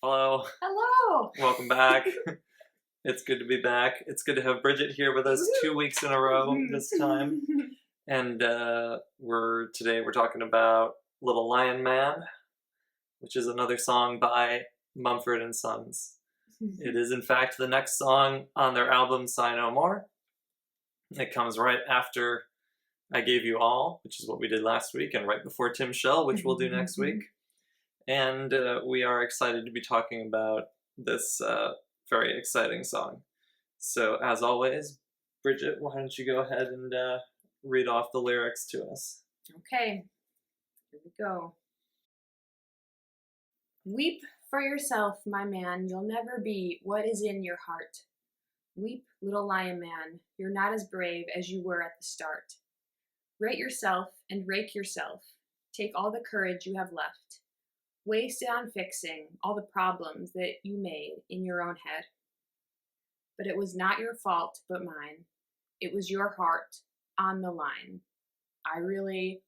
Hello. Hello. Welcome back. It's good to be back. It's good to have Bridget here with us 2 weeks in a row this time. And we're talking about Little Lion Man, which is another song by Mumford and Sons. It is in fact the next song on their album Sigh No More. It comes right after I Gave You All, which is what we did last week, and right before Tim Shell, which we'll do next week. And we are excited to be talking about this very exciting song. So, as always, Bridget, why don't you go ahead and read off the lyrics to us? Okay, here we go. Weep for yourself, my man, you'll never be what is in your heart. Weep, little lion man, you're not as brave as you were at the start. Rate yourself and rake yourself. Take all the courage you have left. Waste it on fixing all the problems that you made in your own head. But it was not your fault, but mine. It was your heart on the line. I really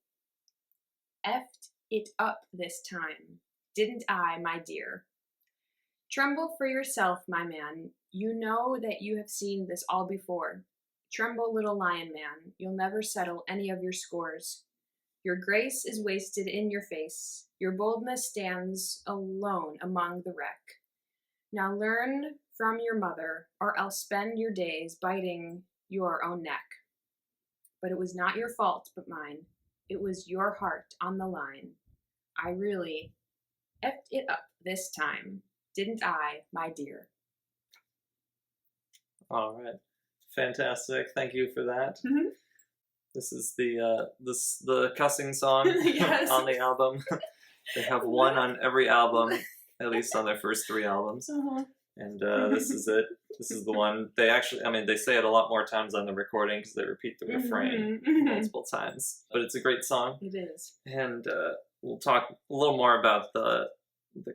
effed it up this time, didn't I, my dear? Tremble for yourself, my man. You know that you have seen this all before. Tremble, little lion man. You'll never settle any of your scores. Your grace is wasted in your face. Your boldness stands alone among the wreck. Now learn from your mother, or else spend your days biting your own neck. But it was not your fault, but mine. It was your heart on the line. I really effed it up this time, didn't I, my dear? All right. Fantastic. Thank you for that. Mm-hmm. This is the cussing song Yes. on the album. They have one on every album, at least on their first 3 albums. Uh-huh. And this is it. This is the one. They actually, they say it a lot more times on the recording because they repeat the refrain multiple times. But it's a great song. It is. And we'll talk a little more about the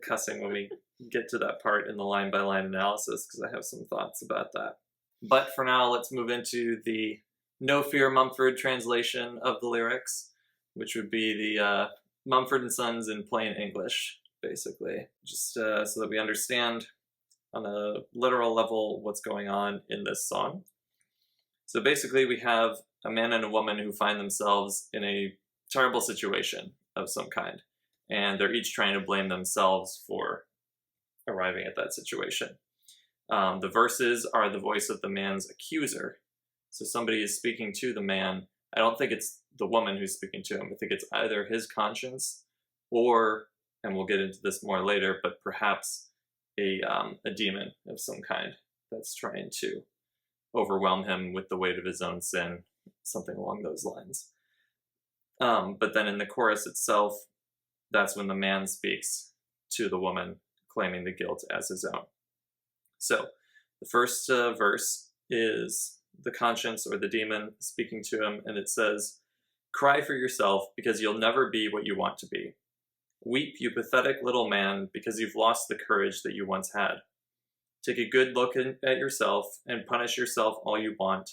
cussing when we get to that part in the line-by-line analysis, because I have some thoughts about that. But for now, let's move into the No Fear Mumford translation of the lyrics, which would be the Mumford and Sons in plain English, basically, just so that we understand on a literal level what's going on in this song. So basically we have a man and a woman who find themselves in a terrible situation of some kind, and they're each trying to blame themselves for arriving at that situation. The verses are the voice of the man's accuser. So somebody is speaking to the man. I don't think it's the woman who's speaking to him. I think it's either his conscience or, and we'll get into this more later, but perhaps a demon of some kind that's trying to overwhelm him with the weight of his own sin, something along those lines. But then in the chorus itself, that's when the man speaks to the woman, claiming the guilt as his own. So the first verse is the conscience or the demon speaking to him, and it says, "Cry for yourself because you'll never be what you want to be. Weep, you pathetic little man, because you've lost the courage that you once had. Take a good look at yourself and punish yourself all you want,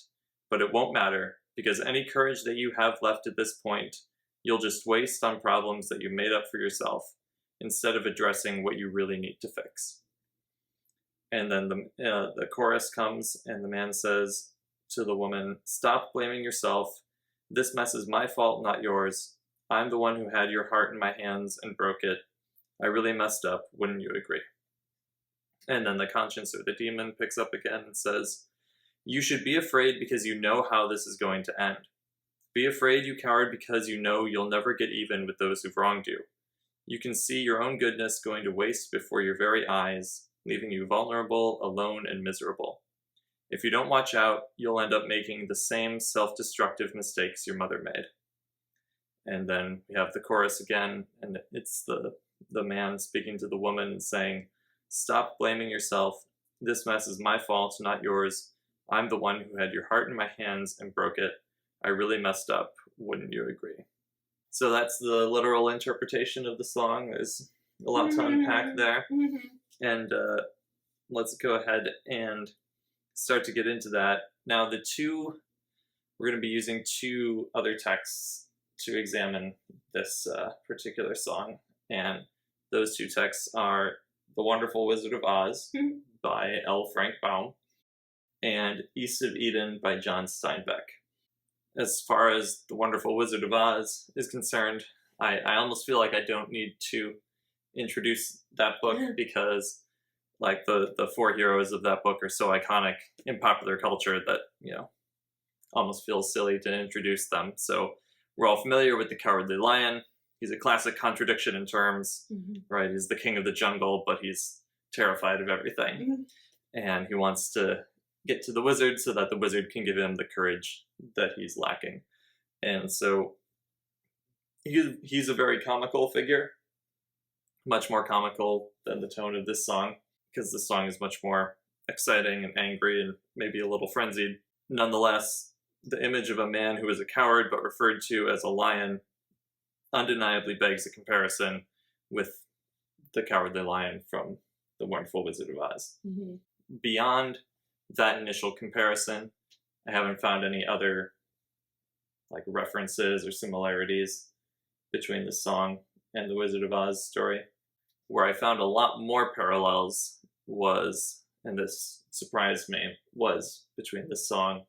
but it won't matter, because any courage that you have left at this point, you'll just waste on problems that you made up for yourself, instead of addressing what you really need to fix." And then the chorus comes, and the man says to the woman, "Stop blaming yourself. This mess is my fault, not yours. I'm the one who had your heart in my hands and broke it. I really messed up, wouldn't you agree?" And then the conscience or the demon picks up again and says, "You should be afraid because you know how this is going to end. Be afraid, you coward, because you know you'll never get even with those who've wronged you. You can see your own goodness going to waste before your very eyes, leaving you vulnerable, alone, and miserable. If you don't watch out, you'll end up making the same self-destructive mistakes your mother made." And then we have the chorus again, and it's the man speaking to the woman and saying, "Stop blaming yourself. This mess is my fault, not yours. I'm the one who had your heart in my hands and broke it. I really messed up, wouldn't you agree?" So that's the literal interpretation of the song. There's a lot to unpack there. And let's go ahead and start to get into that. Now we're going to be using 2 other texts to examine this particular song, and those 2 texts are The Wonderful Wizard of Oz by L. Frank Baum, and East of Eden by John Steinbeck. As far as The Wonderful Wizard of Oz is concerned, I almost feel like I don't need to introduce that book because like the four heroes of that book are so iconic in popular culture that, almost feels silly to introduce them. So we're all familiar with the Cowardly Lion. He's a classic contradiction in terms, right? He's the king of the jungle, but he's terrified of everything. And he wants to get to the wizard so that the wizard can give him the courage that he's lacking. And so he's a very comical figure, much more comical than the tone of this song, because this song is much more exciting and angry and maybe a little frenzied. Nonetheless, the image of a man who is a coward but referred to as a lion undeniably begs a comparison with the Cowardly Lion from The Wonderful Wizard of Oz. Beyond that initial comparison, I haven't found any other like references or similarities between the song and the Wizard of Oz story. Where I found a lot more parallels was, and this surprised me, was between this song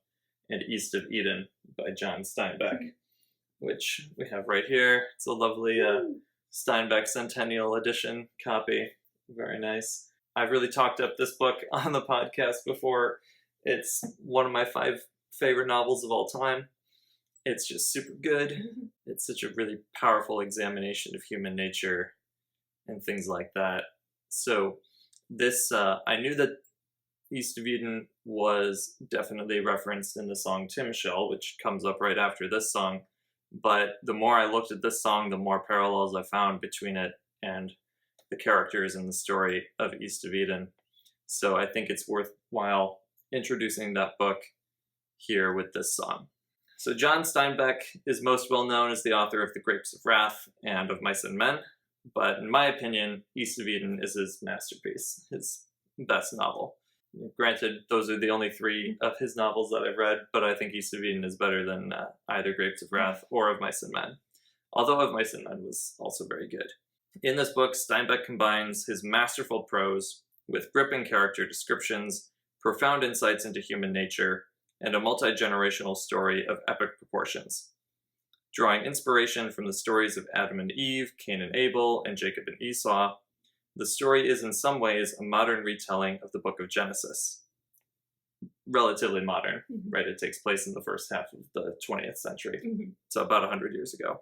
and East of Eden by John Steinbeck, which we have right here. It's a lovely Steinbeck Centennial Edition copy. Very nice. I've really talked up this book on the podcast before. It's one of my 5 favorite novels of all time. It's just super good. It's such a really powerful examination of human nature and things like that. So this, I knew that East of Eden was definitely referenced in the song Tim Shell, which comes up right after this song. But the more I looked at this song, the more parallels I found between it and the characters in the story of East of Eden. So I think it's worthwhile introducing that book here with this song. So John Steinbeck is most well known as the author of The Grapes of Wrath and of Mice and Men, but in my opinion, East of Eden is his masterpiece, his best novel. Granted, those are the only 3 of his novels that I've read, but I think East of Eden is better than either Grapes of Wrath or of Mice and Men, although of Mice and Men was also very good. In this book, Steinbeck combines his masterful prose with gripping character descriptions, profound insights into human nature, and a multi-generational story of epic proportions. Drawing inspiration from the stories of Adam and Eve, Cain and Abel, and Jacob and Esau, the story is in some ways a modern retelling of the book of Genesis. Relatively modern, right? It takes place in the first half of the 20th century, so about 100 years ago.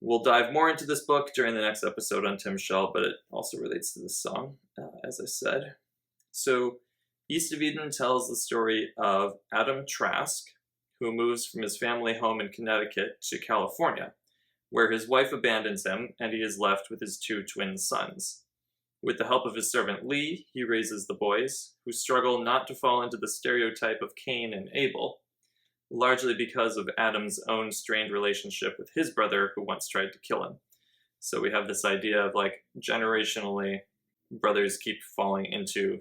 We'll dive more into this book during the next episode on Tim Shell, but it also relates to this song, as I said. So, East of Eden tells the story of Adam Trask, who moves from his family home in Connecticut to California, where his wife abandons him and he is left with his 2 twin sons. With the help of his servant Lee, he raises the boys, who struggle not to fall into the stereotype of Cain and Abel, largely because of Adam's own strained relationship with his brother who once tried to kill him. So we have this idea of like generationally, brothers keep falling into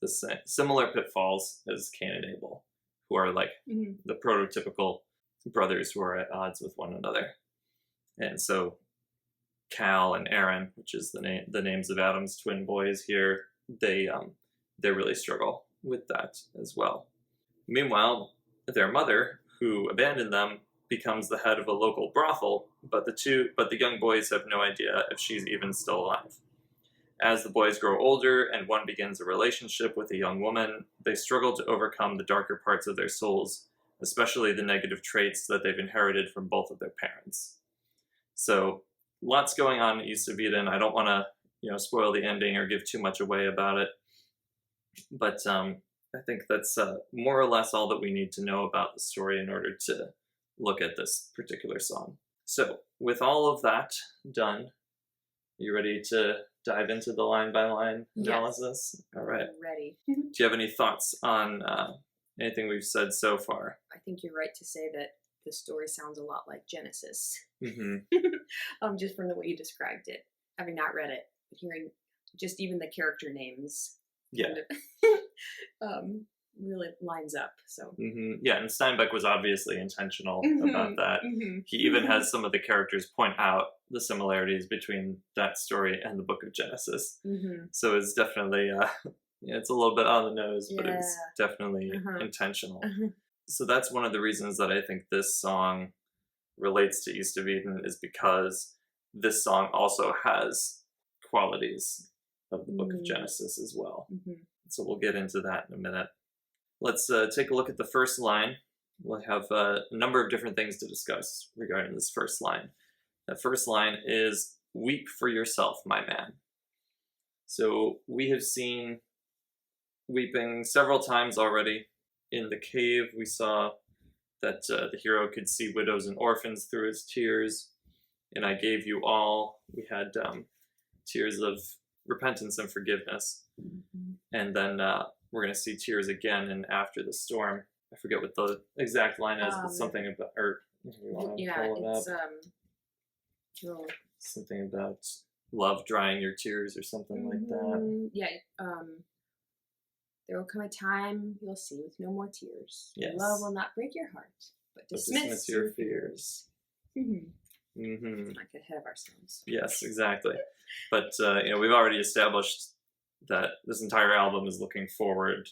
the similar pitfalls as Cain and Abel, who are like the prototypical brothers who are at odds with one another. And so Cal and Aaron, which is the names of Adam's twin boys here, they really struggle with that as well. Meanwhile, their mother, who abandoned them, becomes the head of a local brothel, but the young boys have no idea if she's even still alive. As the boys grow older and one begins a relationship with a young woman, they struggle to overcome the darker parts of their souls, especially the negative traits that they've inherited from both of their parents. So, lots going on in East of Eden. I don't want to, spoil the ending or give too much away about it, but I think that's more or less all that we need to know about the story in order to look at this particular song. So, with all of that done, are you ready to dive into the line-by-line analysis? Yes. All right. I'm ready. Do you have any thoughts on anything we've said so far? I think you're right to say that the story sounds a lot like Genesis. Just from the way you described it. Having not read it, but hearing just even the character names kind of, really lines up. So Yeah, and Steinbeck was obviously intentional about that. He even has some of the characters point out the similarities between that story and the book of Genesis. Mm-hmm. So it's definitely, it's a little bit on the nose, but it's Yeah. definitely intentional. Uh-huh. So that's one of the reasons that I think this song relates to East of Eden, is because this song also has qualities of the book of Genesis as well. Mm-hmm. So we'll get into that in a minute. Let's take a look at the first line. We'll have a number of different things to discuss regarding this first line. That first line is, "Weep for yourself, my man." So we have seen weeping several times already. In the cave, we saw that the hero could see widows and orphans through his tears. And I gave you all. We had tears of repentance and forgiveness. Mm-hmm. And then we're going to see tears again in After the Storm. I forget what the exact line is, but something about, or you want to pull it it's up? Something about love drying your tears or something like that. Yeah. There will come a time you'll see with no more tears. Yes. Love will not break your heart, but dismiss your fears. Mm-hmm. Mm-hmm. Not get ahead of ourselves. Yes, exactly. But we've already established that this entire album is looking forward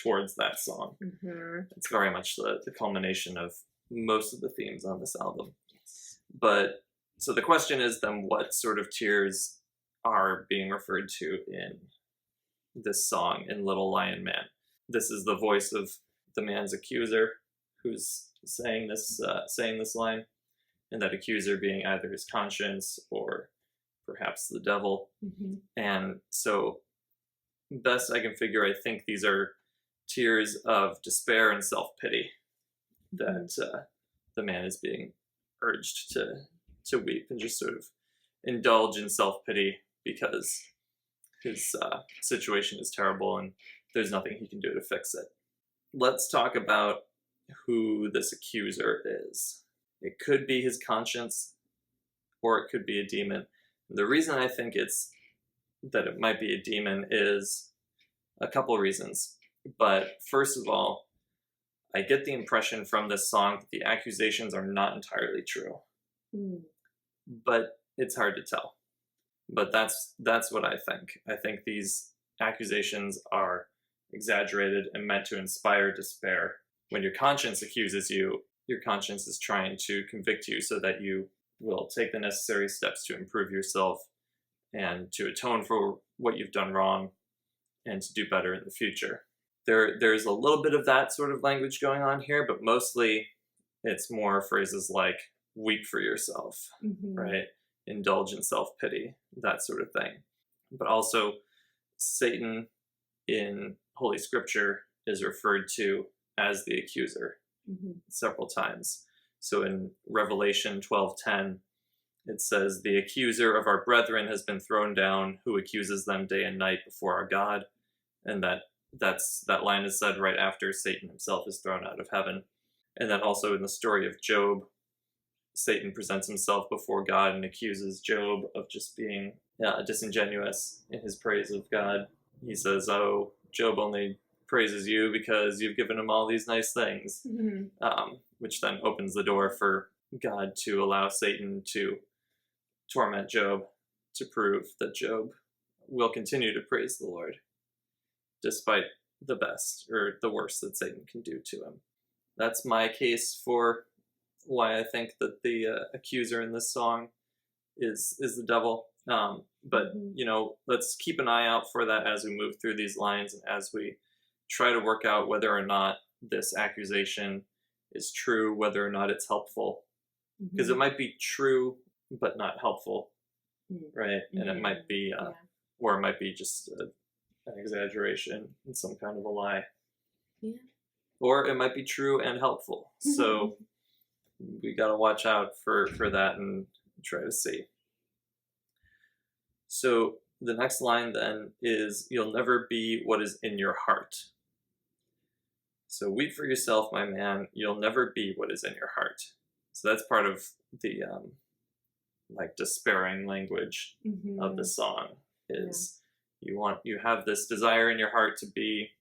towards that song. Mm-hmm. It's very much the culmination of most of the themes on this album. Yes. But so the question is then, what sort of tears are being referred to in this song in Little Lion Man? This is the voice of the man's accuser who's saying this line, and that accuser being either his conscience or perhaps the devil. Mm-hmm. And so best I can figure, I think these are tears of despair and self-pity that the man is being urged to weep and just sort of indulge in self-pity because his situation is terrible and there's nothing he can do to fix it. Let's talk about who this accuser is. It could be his conscience, or it could be a demon. The reason I think that it might be a demon is a couple reasons. But first of all, I get the impression from this song that the accusations are not entirely true. But it's hard to tell. But that's what I think. I think these accusations are exaggerated and meant to inspire despair. When your conscience accuses you, your conscience is trying to convict you so that you will take the necessary steps to improve yourself and to atone for what you've done wrong and to do better in the future. There's a little bit of that sort of language going on here, but mostly it's more phrases like weep for yourself, right? Indulge in self-pity, that sort of thing. But also, Satan in Holy Scripture is referred to as the accuser several times. So in Revelation 12:10, it says, "The accuser of our brethren has been thrown down, who accuses them day and night before our God." And that line is said right after Satan himself is thrown out of heaven. And then also in the story of Job, Satan presents himself before God and accuses Job of just being disingenuous in his praise of God. He says, "Oh, Job only praises you because you've given him all these nice things," which then opens the door for God to allow Satan to torment Job to prove that Job will continue to praise the Lord despite the best or the worst that Satan can do to him. That's my case for why I think that the accuser in this song is the devil. But let's keep an eye out for that as we move through these lines and as we try to work out whether or not this accusation is true, whether or not it's helpful. Because it might be true but not helpful, right? And it might be, or it might be just an exaggeration and some kind of a lie. Yeah. Or it might be true and helpful. So we got to watch out for that and try to see. So the next line then is, "You'll never be what is in your heart." So weep for yourself, my man. You'll never be what is in your heart. So that's part of the despairing language of the song is you have this desire in your heart to be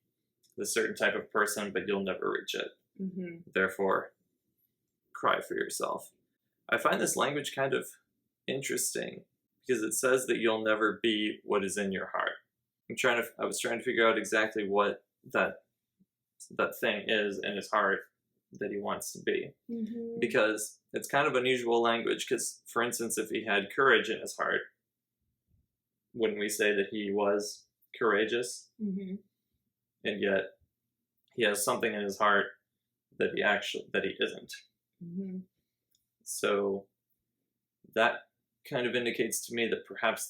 this certain type of person, but you'll never reach it. Therefore, cry for yourself. I find this language kind of interesting because it says that you'll never be what is in your heart. I was trying to figure out exactly what that thing is in his heart that he wants to be. Because it's kind of unusual language, because, for instance, if he had courage in his heart, wouldn't we say that he was courageous? And yet he has something in his heart that he isn't. So that kind of indicates to me that perhaps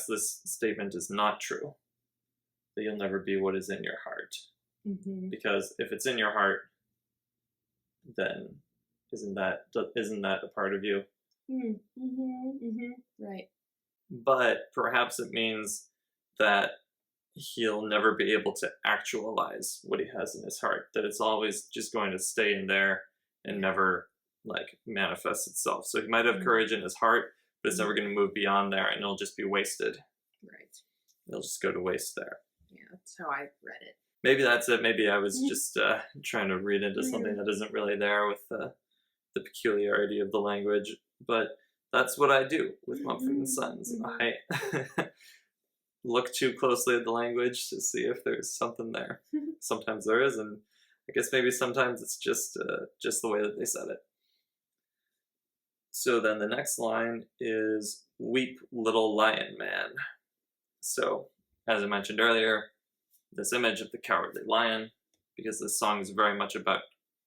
this statement is not true, that you'll never be what is in your heart. Because if it's in your heart, then isn't that a part of you? Right. But perhaps it means that he'll never be able to actualize what he has in his heart, that it's always just going to stay in there and never like manifest itself. So he might have courage in his heart, but it's never going to move beyond there, and it'll just be wasted. Right. It'll just go to waste there. Yeah, that's how I read it. Maybe that's it. Maybe I was just trying to read into something that isn't really there with the peculiarity of the language. But that's what I do with Mumford and Sons. I look too closely at the language to see if there's something there. Sometimes there is, and I guess maybe sometimes it's just the way that they said it. So then the next line is "Weep, little lion man." So, as I mentioned earlier, this image of the cowardly lion, because this song is very much about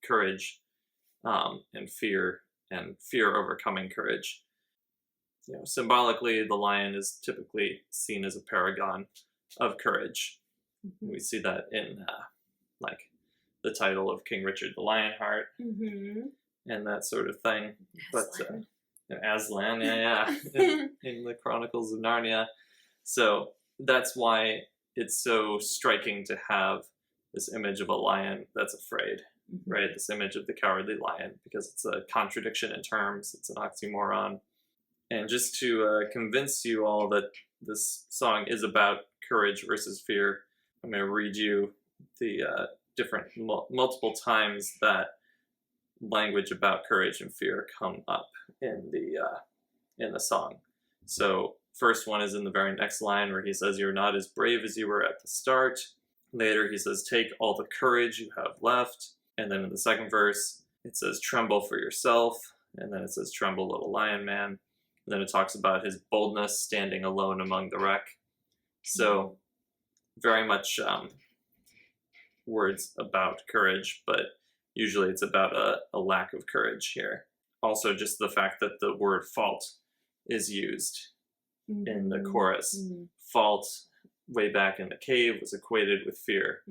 courage and fear overcoming courage. You know, symbolically, the lion is typically seen as a paragon of courage. We see that in like the title of King Richard the Lionheart and that sort of thing. Aslan. But Aslan, in the Chronicles of Narnia. So that's why it's so striking to have this image of a lion that's afraid, right? This image of the cowardly lion, because it's a contradiction in terms, it's an oxymoron. And just to convince you all that this song is about courage versus fear, I'm going to read you the different multiple times that language about courage and fear come up in the song. So first one is in the very next line where he says, "You're not as brave as you were at the start." Later he says, "Take all the courage you have left." And then in the second verse it says, "Tremble for yourself." And then it says, "Tremble, little lion man." And then it talks about his boldness standing alone among the wreck. So very much words about courage, but usually it's about a lack of courage here. Also just the fact that the word fault is used in the chorus. Fault, way back in the cave, was equated with fear.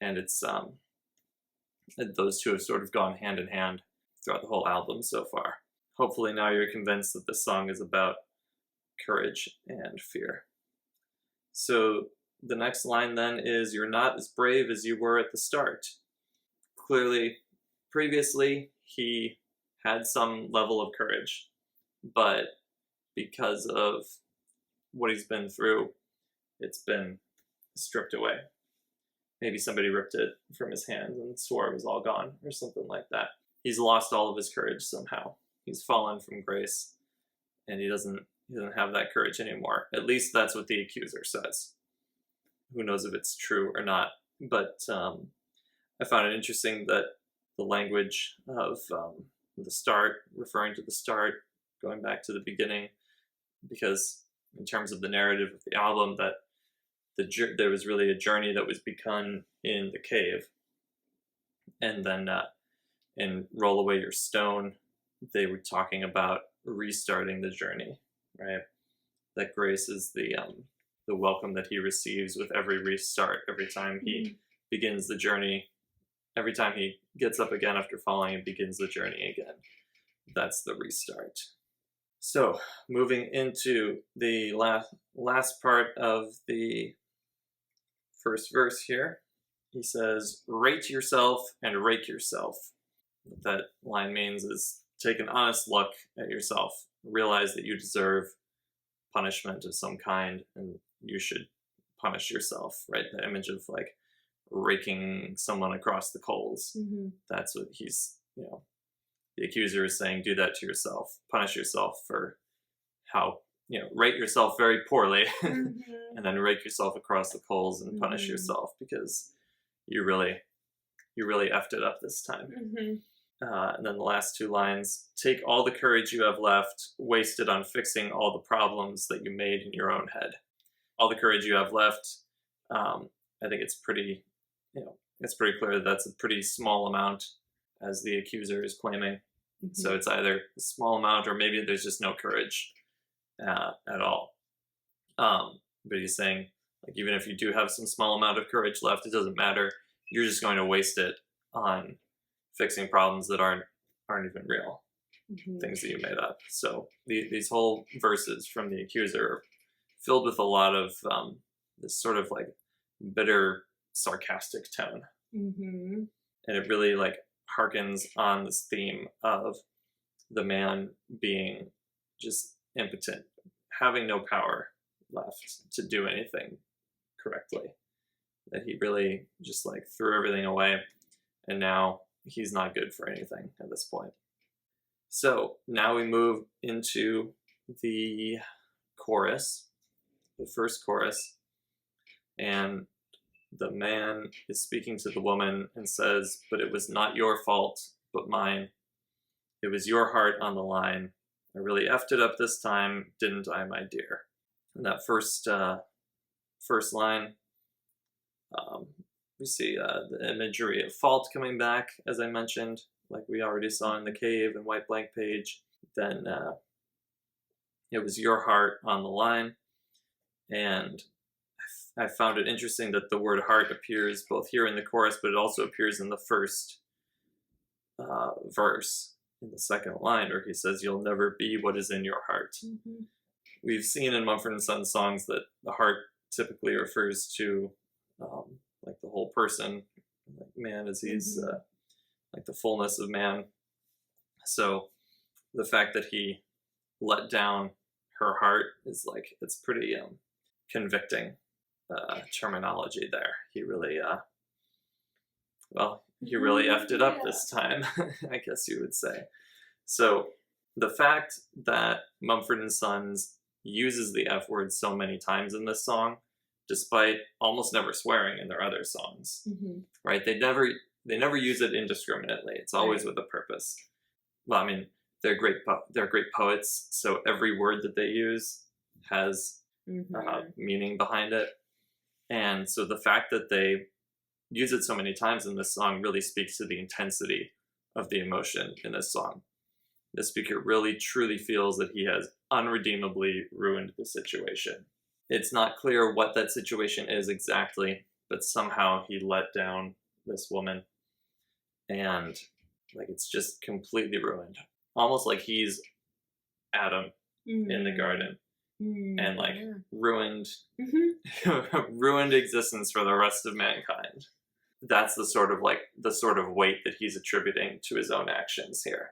And it's those two have sort of gone hand in hand throughout the whole album so far. Hopefully now you're convinced that this song is about courage and fear. So the next line then is, "You're not as brave as you were at the start." Clearly, previously, he had some level of courage, but because of what he's been through, it's been stripped away. Maybe somebody ripped it from his hands and swore it was all gone, or something like that. He's lost all of his courage somehow. He's fallen from grace, and he doesn't have that courage anymore. At least that's what the accuser says. Who knows if it's true or not? But I found it interesting that the language of the start, referring to the start, going back to the beginning, because in terms of the narrative of the album, that there was really a journey that was begun in the cave, and then in "Roll Away Your Stone," they were talking about restarting the journey, right? That grace is the welcome that he receives with every restart. Every time he begins the journey, every time he gets up again after falling and begins the journey again, that's the restart. So moving into the last part of the first verse here, he says, "Rate yourself and rake yourself." What that line means is, take an honest look at yourself, realize that you deserve punishment of some kind, and you should punish yourself, right? The image of like raking someone across the coals. That's what he's, the accuser is saying, do that to yourself, punish yourself for how, rate yourself very poorly, and then rake yourself across the coals and punish yourself because you really effed it up this time. And then the last two lines, take all the courage you have left, waste it on fixing all the problems that you made in your own head. All the courage you have left, I think it's pretty clear that that's a pretty small amount, as the accuser is claiming. So it's either a small amount or maybe there's just no courage at all. But he's saying, like, even if you do have some small amount of courage left, it doesn't matter. You're just going to waste it on fixing problems that aren't even real, things that you made up. So these whole verses from the accuser are filled with a lot of this sort of like bitter, sarcastic tone. And it really like harkens on this theme of the man being just impotent, having no power left to do anything correctly, that he really just like threw everything away, and now he's not good for anything at this point. So now we move into the chorus, the first chorus, and the man is speaking to the woman and says, but it was not your fault, but mine. It was your heart on the line. I really effed it up this time, didn't I, my dear? And that first line, we see the imagery of fault coming back, as I mentioned, like we already saw in the cave and white blank page. Then it was your heart on the line. And I found it interesting that the word heart appears both here in the chorus, but it also appears in the first verse, in the second line, where he says, you'll never be what is in your heart. We've seen in Mumford and Sons songs that the heart typically refers to like the whole person, like man as he's like the fullness of man. So the fact that he let down her heart is like, it's pretty convicting terminology there. He really he really effed it up this time, I guess you would say. So the fact that Mumford and Sons uses the F word so many times in this song, despite almost never swearing in their other songs, right? They never use it indiscriminately. It's always with a purpose. Well, I mean, they're great poets, so every word that they use has meaning behind it. And so the fact that they use it so many times in this song really speaks to the intensity of the emotion in this song. The speaker really truly feels that he has unredeemably ruined the situation. It's not clear what that situation is exactly, but somehow he let down this woman, and like it's just completely ruined. Almost like he's Adam in the garden, and like ruined ruined existence for the rest of mankind. That's the sort of weight that he's attributing to his own actions here.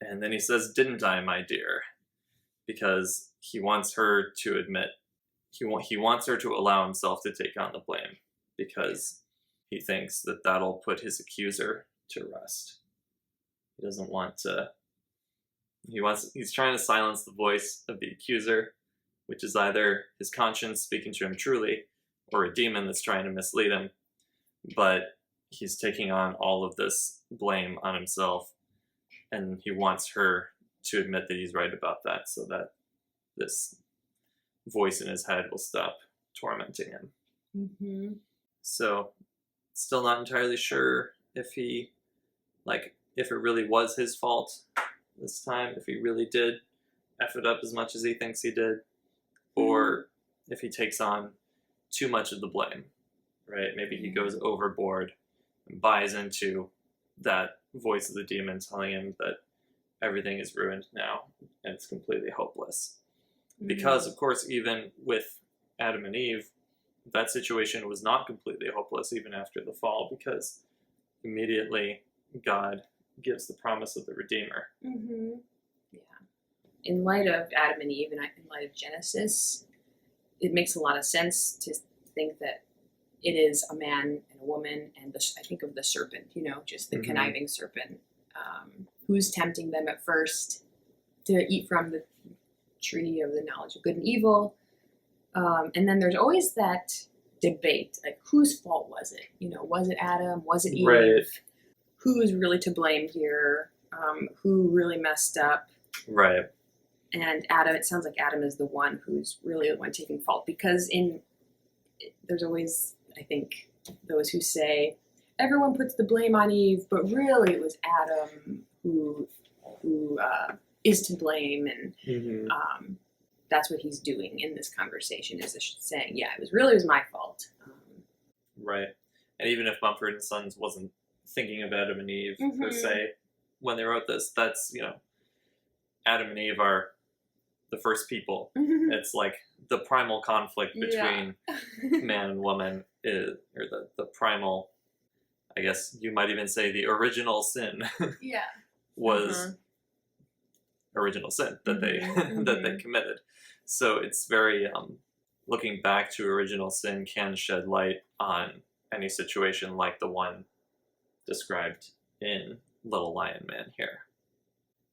And then he says, didn't I, my dear? Because he wants her to admit, he wants her to allow himself to take on the blame, because he thinks that that'll put his accuser to rest. He doesn't want to, he's trying to silence the voice of the accuser, which is either his conscience speaking to him truly, or a demon that's trying to mislead him. But he's taking on all of this blame on himself, and he wants her to admit that he's right about that, so that this voice in his head will stop tormenting him. So, still not entirely sure if if it really was his fault this time, if he really did F it up as much as he thinks he did, or if he takes on too much of the blame, right? Maybe he goes overboard and buys into that voice of the demon telling him that everything is ruined now and it's completely hopeless. Because, of course, even with Adam and Eve, that situation was not completely hopeless even after the fall, because immediately God gives the promise of the Redeemer. In light of Adam and Eve and in light of Genesis, it makes a lot of sense to think that it is a man and a woman, and I think of the serpent, just the conniving serpent, who's tempting them at first to eat from the tree of the knowledge of good and evil. And then there's always that debate, like whose fault was it? Was it Adam? Was it Eve? Right. Who's really to blame here? Who really messed up? Right. And Adam, it sounds like Adam is the one who's really the one taking fault, because there's always, I think, those who say everyone puts the blame on Eve, but really it was Adam who is to blame, and that's what he's doing in this conversation, is saying, yeah, it was my fault. Right. And even if Mumford and Sons wasn't thinking of Adam and Eve per se when they wrote this, that's, Adam and Eve are the first people. It's like the primal conflict between man and woman or the primal, I guess you might even say the original sin was original sin that they that they committed. So it's very looking back to original sin can shed light on any situation like the one described in Little Lion Man here.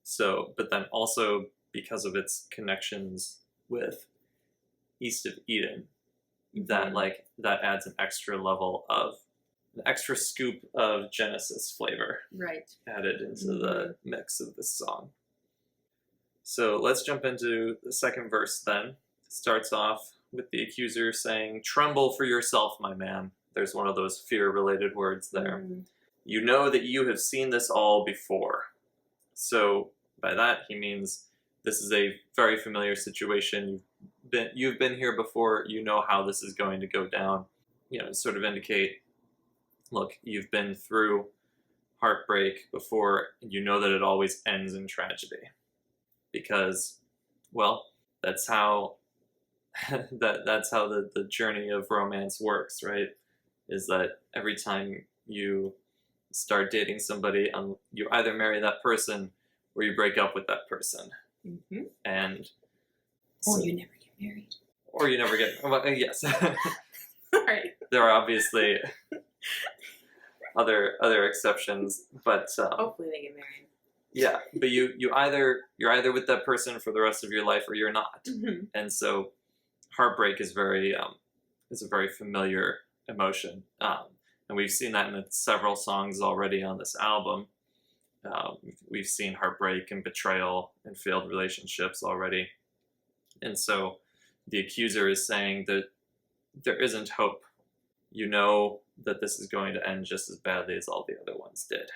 So, but then also because of its connections with East of Eden, that adds an extra scoop of Genesis flavor added into the mix of this song. So let's jump into the second verse then. It starts off with the accuser saying, "Tremble for yourself, my man." There's one of those fear-related words there. "You know that you have seen this all before." So by that he means this is a very familiar situation. You've been here before. You know how this is going to go down. Sort of indicate, look, you've been through heartbreak before. You know that it always ends in tragedy. Because, well, that's how the journey of romance works, right? Is that every time you start dating somebody, you either marry that person or you break up with that person. And or you never get married. Or you never get, yes. Right. There are obviously other exceptions, but hopefully they get married. Yeah, but you're either with that person for the rest of your life or you're not. And so heartbreak is a very familiar emotion, and we've seen that in several songs already on this album. We've seen heartbreak and betrayal and failed relationships already, and so the accuser is saying that there isn't hope. You know that this is going to end just as badly as all the other ones did.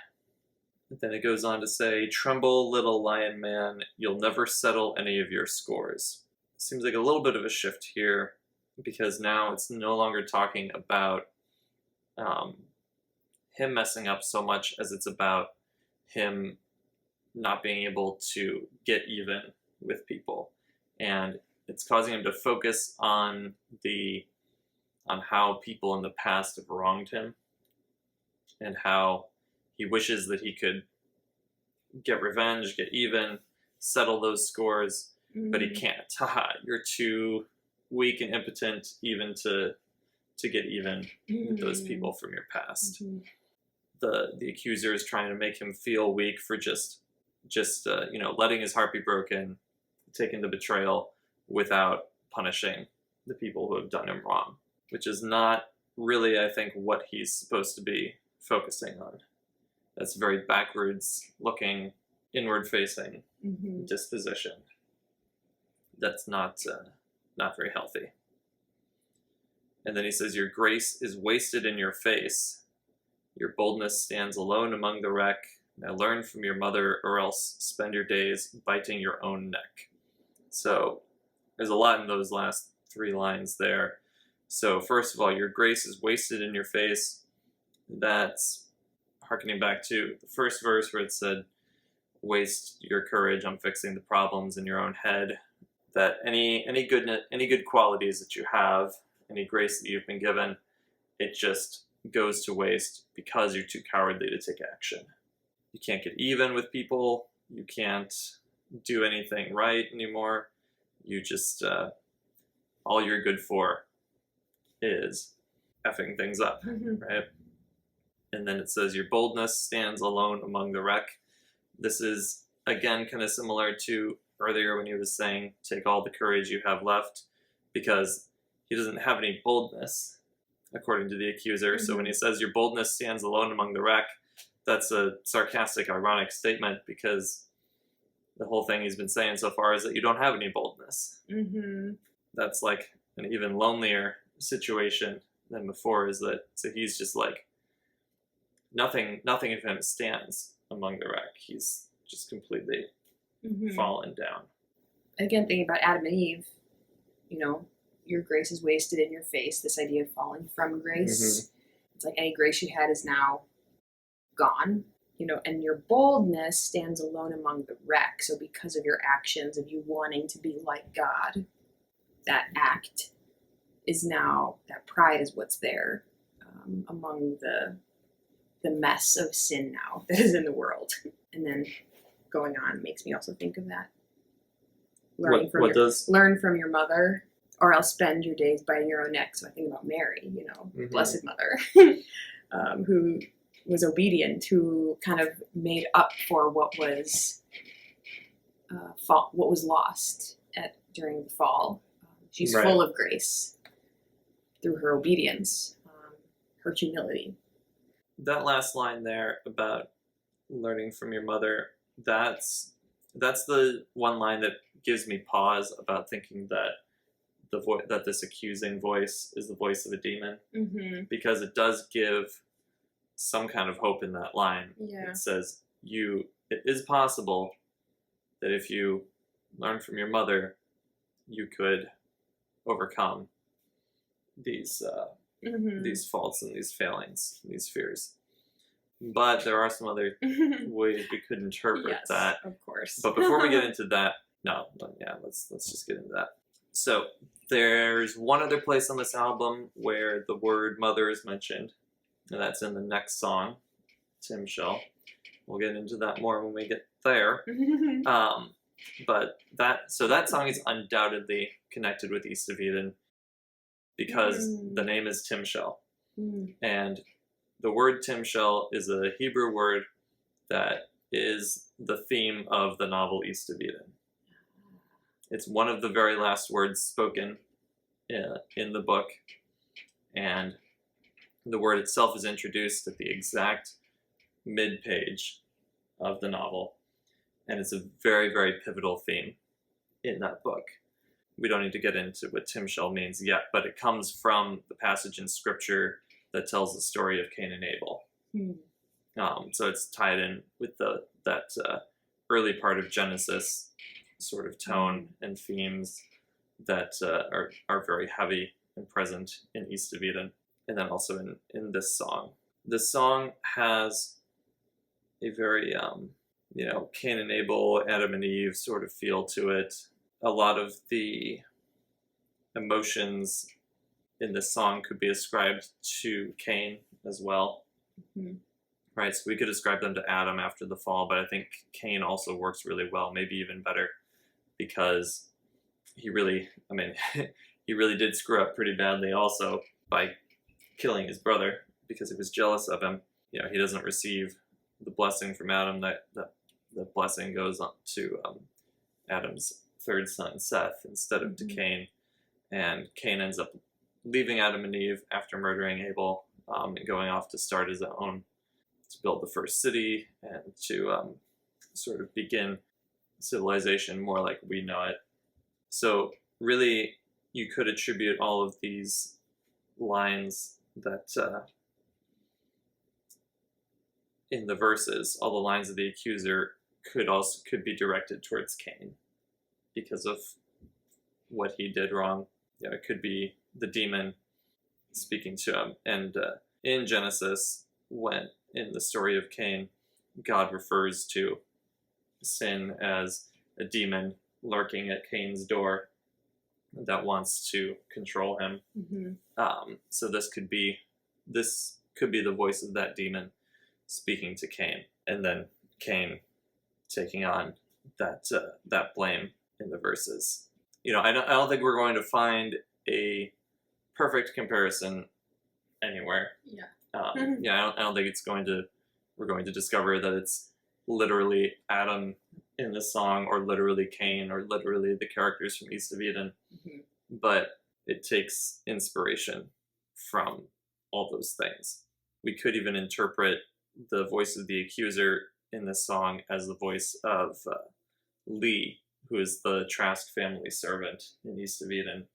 Then it goes on to say, "Tremble, little lion man, you'll never settle any of your scores." Seems like a little bit of a shift here, because now it's no longer talking about him messing up so much as it's about him not being able to get even with people. And it's causing him to focus on how people in the past have wronged him, and how he wishes that he could get revenge, get even, settle those scores, but he can't. Haha, you're too weak and impotent even to get even with those people from your past. The accuser is trying to make him feel weak for just letting his heart be broken, taking the betrayal without punishing the people who have done him wrong, which is not really, I think, what he's supposed to be focusing on. That's very backwards looking, inward facing disposition. That's not very healthy. And then he says, "Your grace is wasted in your face. Your boldness stands alone among the wreck. Now learn from your mother, or else spend your days biting your own neck." So there's a lot in those last three lines there. So first of all, your grace is wasted in your face. That's harkening back to the first verse where it said, "Waste your courage on fixing the problems in your own head." That any good qualities that you have, any grace that you've been given, it just goes to waste because you're too cowardly to take action. You can't get even with people. You can't do anything right anymore. You just all you're good for is effing things up, right? And then it says, "Your boldness stands alone among the wreck." This is, again, kind of similar to earlier when he was saying, take all the courage you have left, because he doesn't have any boldness, according to the accuser. So when he says, your boldness stands alone among the wreck, that's a sarcastic, ironic statement, because the whole thing he's been saying so far is that you don't have any boldness. That's like an even lonelier situation than before, is that, so he's just like, nothing of him stands among the wreck. He's just completely fallen down. Again, thinking about Adam and Eve, your grace is wasted in your face, this idea of falling from grace. It's like any grace you had is now gone, and your boldness stands alone among the wreck. So because of your actions, of you wanting to be like God, that act is now, that pride is what's there among the mess of sin now that is in the world. And then going on makes me also think of that. Learn from your mother, or else spend your days biting your own neck. So I think about Mary, Blessed Mother, who was obedient, who kind of made up for what was lost during the fall. She's full of grace through her obedience, her humility. That last line there about learning from your mother, that's the one line that gives me pause about thinking that that this accusing voice is the voice of a demon, because it does give some kind of hope in that line. It says, it is possible that if you learn from your mother, you could overcome these faults and these failings, and these fears. But there are some other ways we could interpret that. Of course. But before we get into that, let's just get into that. So there's one other place on this album where the word mother is mentioned, and that's in the next song, Tim Shell. We'll get into that more when we get there. But that song is undoubtedly connected with East of Eden, because the name is Tim Shell. And the word Tim Shell is a Hebrew word that is the theme of the novel East of Eden. It's one of the very last words spoken in the book, and the word itself is introduced at the exact mid-page of the novel, and it's a very, very pivotal theme in that book. We don't need to get into what Tim Shell means yet, but it comes from the passage in Scripture that tells the story of Cain and Abel. So it's tied in with that early part of Genesis sort of tone and themes that are very heavy and present in East of Eden, and then also in this song. This song has a very Cain and Abel, Adam and Eve sort of feel to it. A lot of the emotions in this song could be ascribed to Cain as well. Right, so we could ascribe them to Adam after the fall, but I think Cain also works really well, maybe even better, because he really did screw up pretty badly also by killing his brother because he was jealous of him. He doesn't receive the blessing from Adam. That the blessing goes on to Adam's third son, Seth, instead of to Cain. And Cain ends up leaving Adam and Eve after murdering Abel and going off to start his own, to build the first city and to sort of begin civilization more like we know it. So really, you could attribute all of these lines that in the verses, all the lines of the accuser could be directed towards Cain because of what he did wrong. It could be the demon speaking to him. And in Genesis, when in the story of Cain, God refers to sin as a demon lurking at Cain's door that wants to control him. So this could be the voice of that demon speaking to Cain, and then Cain taking on that blame in the verses. I don't think we're going to find a perfect comparison anywhere. I don't think we're going to discover that it's literally Adam in the song, or literally Cain, or literally the characters from East of Eden, but it takes inspiration from all those things. We could even interpret the voice of the accuser in this song as the voice of Lee, who is the Trask family servant in East of Eden,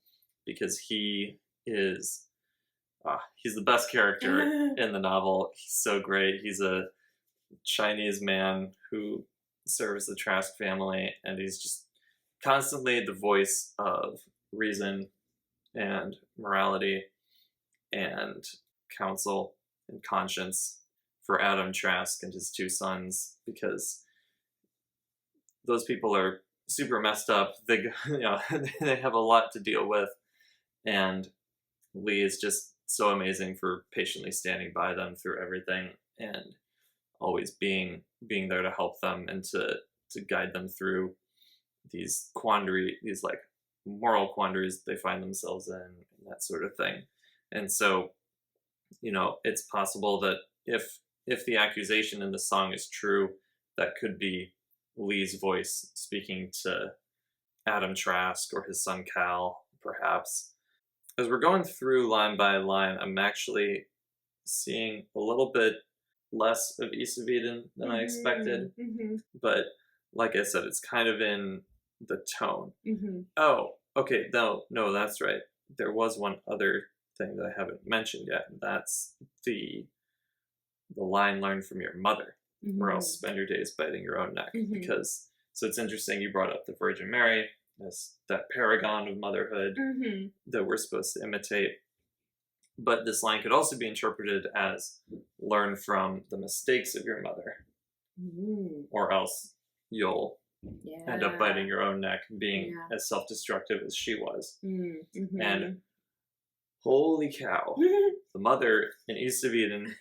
because he's the best character in the novel. He's so great. He's a Chinese man who serves the Trask family, and he's just constantly the voice of reason and morality and counsel and conscience for Adam Trask and his two sons, because those people are super messed up. They, they have a lot to deal with, and Lee is just so amazing for patiently standing by them through everything and always being there to help them and to guide them through these like moral quandaries they find themselves in, and that sort of thing. And so, it's possible that if the accusation in the song is true, that could be Lee's voice speaking to Adam Trask or his son Cal, perhaps. As we're going through line by line, I'm actually seeing a little bit less of East of Eden than I expected. But like I said, it's kind of in the tone. Oh, okay, no, that's right. There was one other thing that I haven't mentioned yet, and that's the line "learn from your mother, or else spend your days biting your own neck." Because, so it's interesting you brought up the Virgin Mary as that paragon of motherhood that we're supposed to imitate. But this line could also be interpreted as learn from the mistakes of your mother, or else you'll end up biting your own neck, being as self-destructive as she was. And holy cow, the mother in East of Eden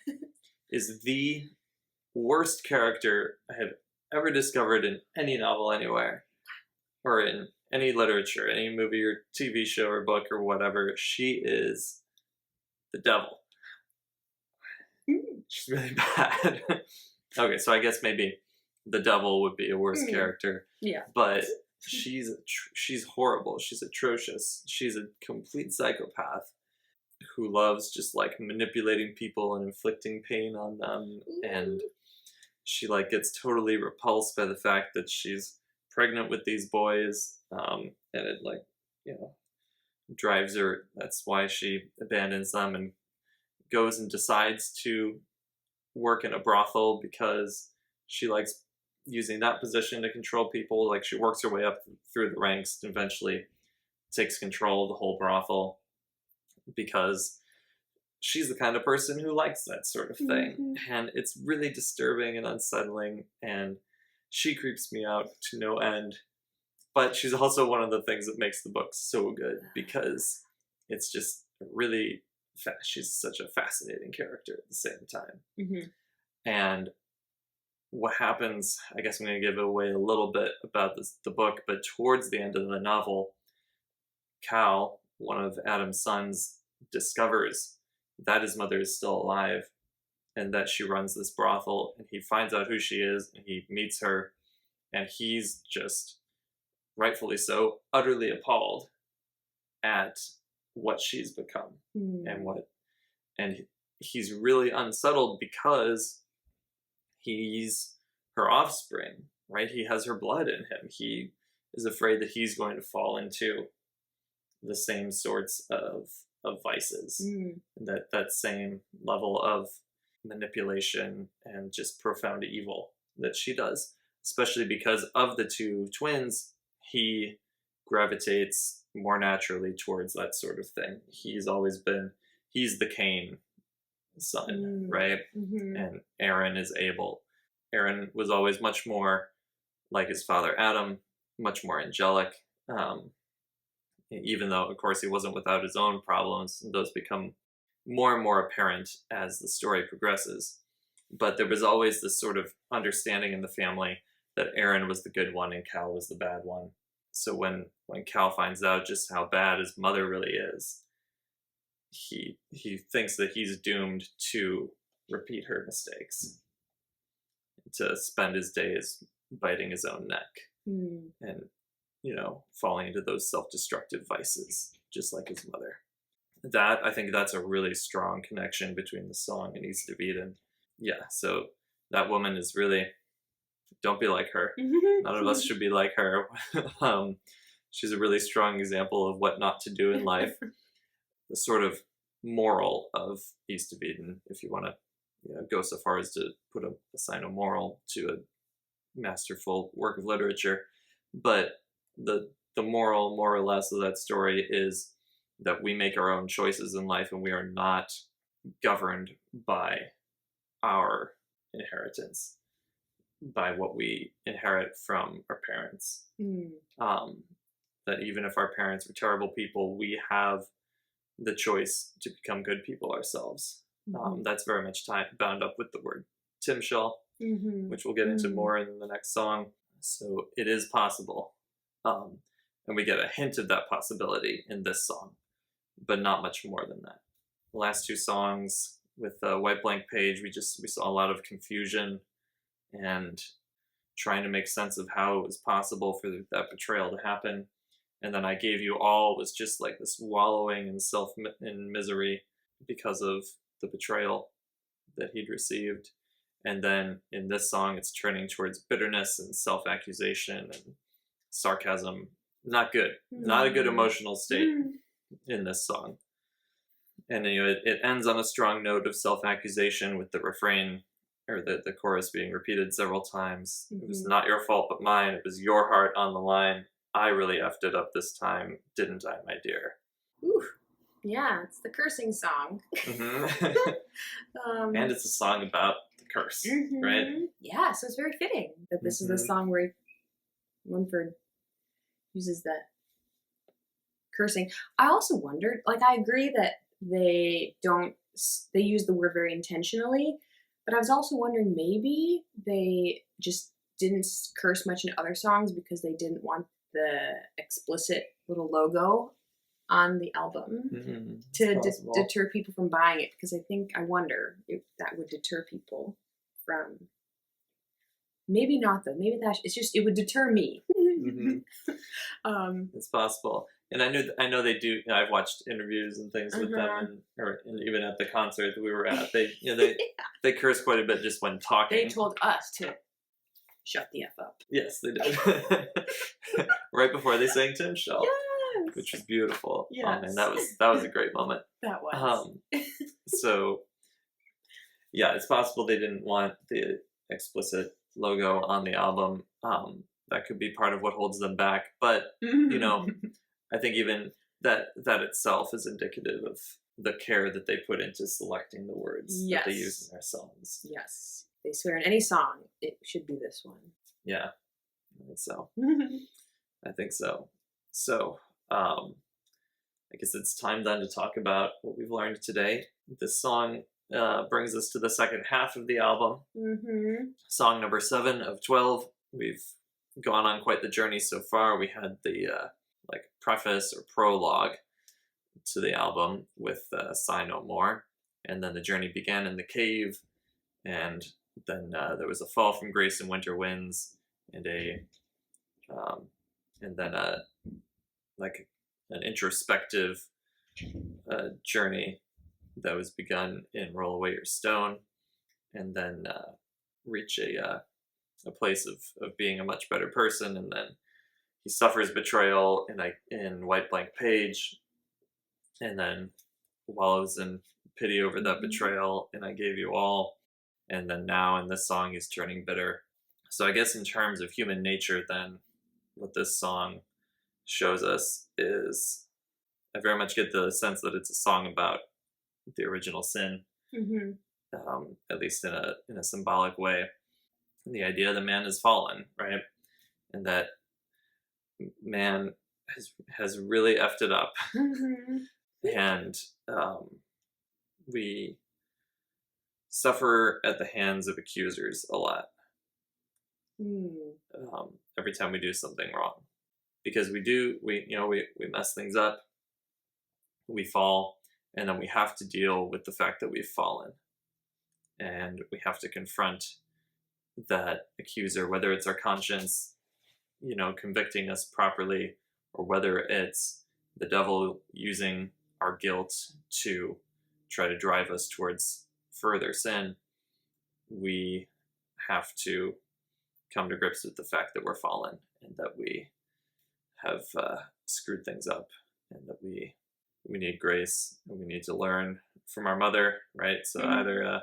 is the worst character I have ever discovered in any novel anywhere, or in any literature, any movie or TV show or book or whatever. She is the devil. She's really bad. Okay, so I guess maybe the devil would be a worse character. Yeah. But she's horrible. She's atrocious. She's a complete psychopath who loves just like manipulating people and inflicting pain on them. And she like gets totally repulsed by the fact that she's pregnant with these boys. And it like, drives her. That's why she abandons them and goes and decides to work in a brothel, because she likes using that position to control people. Like, she works her way up through the ranks and eventually takes control of the whole brothel, because she's the kind of person who likes that sort of thing. And it's really disturbing and unsettling, and she creeps me out to no end. But she's also one of the things that makes the book so good, because it's just really she's such a fascinating character at the same time. And what happens, I guess I'm going to give away a little bit about the book, but towards the end of the novel, Cal, one of Adam's sons, discovers that his mother is still alive and that she runs this brothel, and he finds out who she is, and he meets her, and he's just, rightfully so, utterly appalled at what she's become and he's really unsettled because he's her offspring, right? He has her blood in him. He is afraid that he's going to fall into the same sorts of vices, and that same level of manipulation and just profound evil that she does, especially because of the two twins. He gravitates more naturally towards that sort of thing. He's the Cain son, right? And Aaron is Abel. Aaron was always much more like his father Adam, much more angelic, even though, of course, he wasn't without his own problems, and those become more and more apparent as the story progresses. But there was always this sort of understanding in the family that Aaron was the good one and Cal was the bad one. So when Cal finds out just how bad his mother really is, he thinks that he's doomed to repeat her mistakes, to spend his days biting his own neck and, falling into those self-destructive vices, just like his mother. I think that's a really strong connection between the song and East of Eden. Yeah, so that woman is really, don't be like her. None of us should be like her. She's a really strong example of what not to do in life. The sort of moral of East of Eden, if you want to go so far as to assign a moral to a masterful work of literature. But the moral, more or less, of that story is that we make our own choices in life and we are not governed by our inheritance, by what we inherit from our parents. That even if our parents were terrible people, we have the choice to become good people ourselves. That's very much bound up with the word Timshel, which we'll get into more in the next song. So it is possible. And we get a hint of that possibility in this song, but not much more than that. The last two songs with White Blank Page, we saw a lot of confusion and trying to make sense of how it was possible for that betrayal to happen. And then I Gave You All was just like this wallowing in misery because of the betrayal that he'd received. And then in this song, it's turning towards bitterness and self-accusation and sarcasm. Not good. Not a good emotional state in this song. And it ends on a strong note of self-accusation with the refrain, or the chorus being repeated several times. It was not your fault but mine. It was your heart on the line. I really effed it up this time, didn't I, my dear? Ooh. Yeah, it's the cursing song. And it's a song about the curse, right? Yeah, so it's very fitting that this is the song where Mumford uses that cursing. I also wondered, I agree that they use the word very intentionally, but I was also wondering maybe they just didn't curse much in other songs because they didn't want the explicit little logo on the album to deter people from buying it, because I wonder if that would deter people from, maybe not though, maybe it would deter me. It's possible. And I know they do. I've watched interviews and things with them, and even at the concert that we were at, they curse quite a bit just when talking. They told us to shut the F up. Yes, they did. Right before they sang Timshel, which was beautiful. Yes. And that was a great moment. That was. So, yeah, it's possible they didn't want the explicit logo on the album. That could be part of what holds them back. But, I think even that itself is indicative of the care that they put into selecting the words that they use in their songs. Yes. They swear in any song, it should be this one. Yeah, I think so. I think so. So, I guess it's time then to talk about what we've learned today. This song brings us to the second half of the album. Song number 7 of 12. We've gone on quite the journey so far. We had the preface or prologue to the album with Sigh No More, and then the journey began in the cave, and then there was a fall from grace and winter winds, and then an introspective journey that was begun in Roll Away Your Stone, and then reach a place of being a much better person. And then he suffers betrayal in White Blank Page, and then wallows in pity over that betrayal, and I Gave You All. And then now in this song, he's turning bitter. So I guess in terms of human nature, then, what this song shows us is, I very much get the sense that it's a song about the original sin, at least in a symbolic way. And the idea that man has fallen, right? And that man has really effed it up. And we suffer at the hands of accusers a lot. Every time we do something wrong, because we mess things up, we fall, and then we have to deal with the fact that we've fallen, and we have to confront that accuser, whether it's our conscience, convicting us properly, or whether it's the devil using our guilt to try to drive us towards further sin. We have to come to grips with the fact that we're fallen and that we have screwed things up, and that we need grace, and we need to learn from our mother, right? So either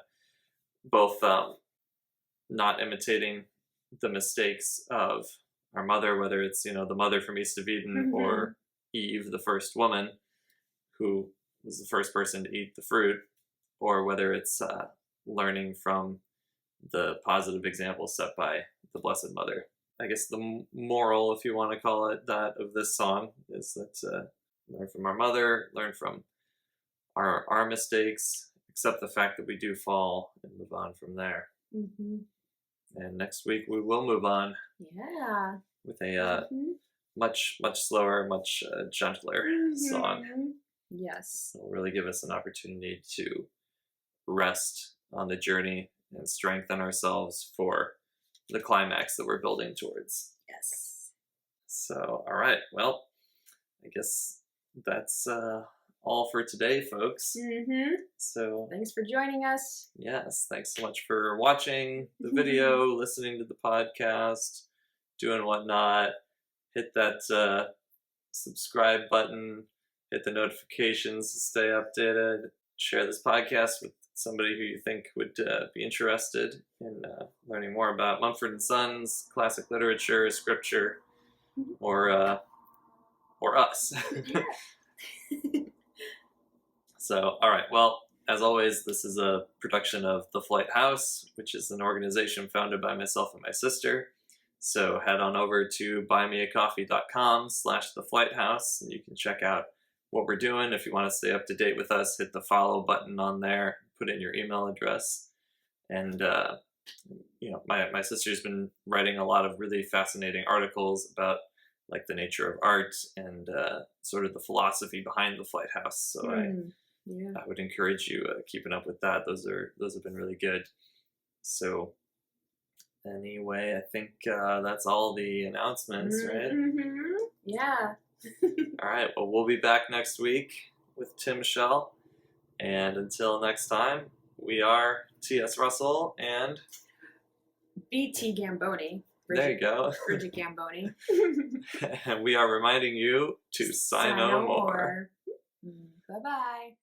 both not imitating the mistakes of our mother, whether it's the mother from East of Eden, or Eve, the first woman who was the first person to eat the fruit, or whether it's learning from the positive example set by the Blessed Mother. I guess the moral, if you want to call it that, of this song is that learn from our mother, learn from our mistakes, accept the fact that we do fall, and move on from there. And next week we will move on. Yeah. With a much slower, much gentler song. Yes. It'll really give us an opportunity to rest on the journey and strengthen ourselves for the climax that we're building towards. Yes. So, all right. Well, I guess that's all for today, folks. So thanks for joining us. Yes, thanks so much for watching the video, listening to the podcast, doing whatnot. Hit that subscribe button, hit the notifications to stay updated. Share this podcast with somebody who you think would be interested in learning more about Mumford and Sons, classic literature, scripture, or us. So, all right. Well, as always, this is a production of The Flight House, which is an organization founded by myself and my sister. So head on over to buymeacoffee.com/theflighthouse, and you can check out what we're doing. If you want to stay up to date with us, hit the follow button on there, put in your email address. And, my sister's been writing a lot of really fascinating articles about like the nature of art and sort of the philosophy behind the Flight House. So I would encourage you keeping up with that. Those have been really good. So anyway, I think that's all the announcements, right? Yeah. All right. Well, we'll be back next week with Tim Shell. And until next time, we are T.S. Russell and B.T. Gamboni. There you go. Bridget Gamboni. And we are reminding you to sign no more. Bye-bye.